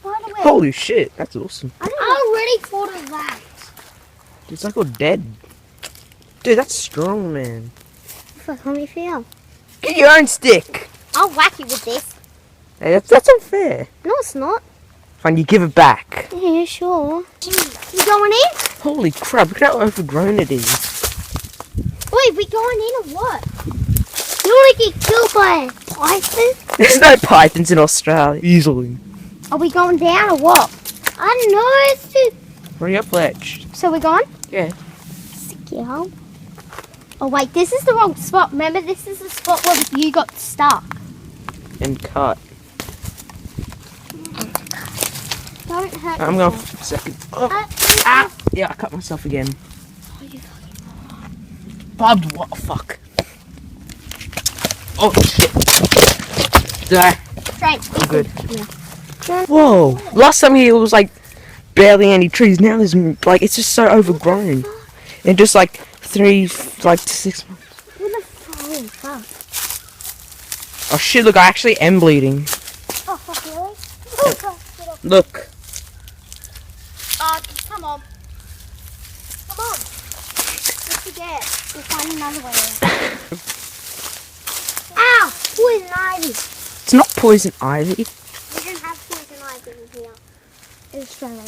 spider web. Holy shit, that's awesome. I already thought of that. It's like all dead. Dude, that's strong, man. Fuck, let me feel. Get your own stick. I'll whack you with this. Hey, that's unfair. No, it's not. Fine, you give it back. Yeah, sure. You going in? Holy crap, look how overgrown it is. Wait, we going in or what? You want to get killed by a python? There's no pythons in Australia. Easily. Are we going down or what? I don't know. It's just... Where are you pledged? So we're going? Yeah. Yeah. Oh wait, this is the wrong spot. Remember, this is the spot where you got stuck. And cut. Don't hurt I'm going yourself. for a second. Oh. Yeah, I cut myself again. Oh, you fucking... Bobbed what? Fuck. Oh shit. Die. Frank, I'm good. Yeah. Whoa. Last time here it was like barely any trees. Now there's like, it's just so overgrown. In just like 3 to 6 months. What the fuck? Oh shit, look, I actually am bleeding. Oh, fuck, really? Oh, God, get off. Look. Come on. Come on. Don't forget. We'll find another way. Ow! Poison ivy. It's not poison ivy. We don't have poison ivy in here. It's Australia.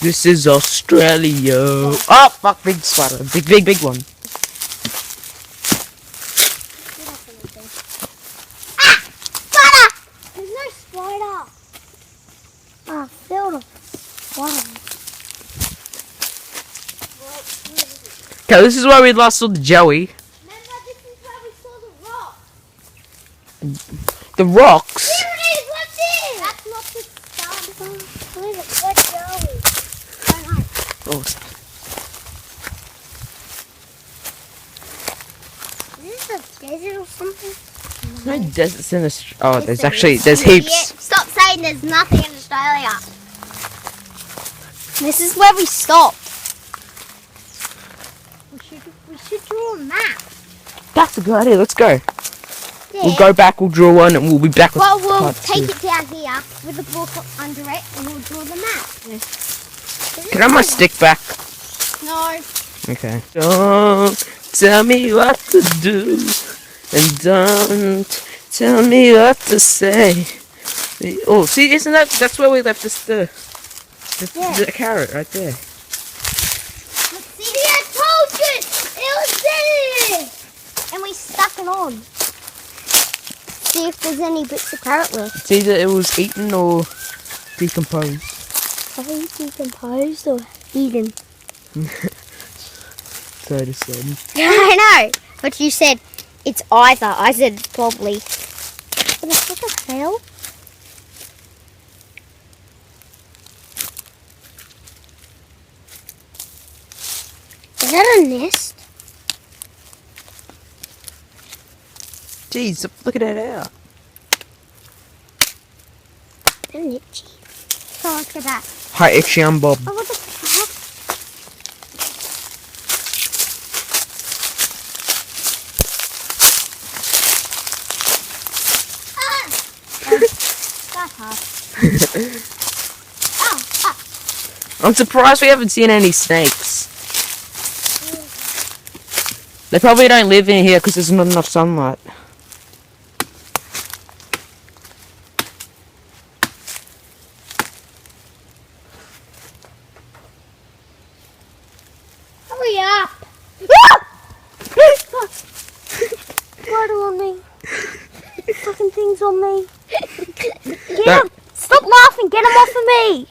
This is Australia. Oh, fuck, big spider. Big one. Ah! Spider! There's no spider. Ah, filled with spider. Okay, this is where we last saw the Joey. Remember, this is where we saw the rock. The rocks. Here it is, what's it? That's not the spider. Where is it? Where's Joey? I don't know. Oh, Is this a desert or something? no deserts in Australia. Oh, Yes, there's there actually, is. there's You heaps. idiot. Stop saying there's nothing in Australia. This is where we stopped. We should draw a map. That's a good idea. Let's go. Yeah. We'll go back, we'll draw one, and we'll be back with Well, we'll part take 2. it down here with a book under it and we'll draw the map. Can I have my stick back? No. Okay. Don't tell me what to do, and don't tell me what to say. Oh, see, isn't that's where we left the carrot right there. Let's see. I told you! It was there! And we stuck it on. See if there's any bits of carrot left. It's either it was eaten or decomposed. Probably decomposed or eaten. So to say. I know, but you said it's either. I said probably. What the hell? Is that a nest? Jeez, look at that out. They're itchy. Oh, look at that. Hi, Itchy, I'm Bob. Oh, what the fuck? That's hard. I'm surprised we haven't seen any snakes. They probably don't live in here because there's not enough sunlight. Hurry up! Spider on me. Fucking things on me. Get Don't- him! Stop laughing! Get him off of me!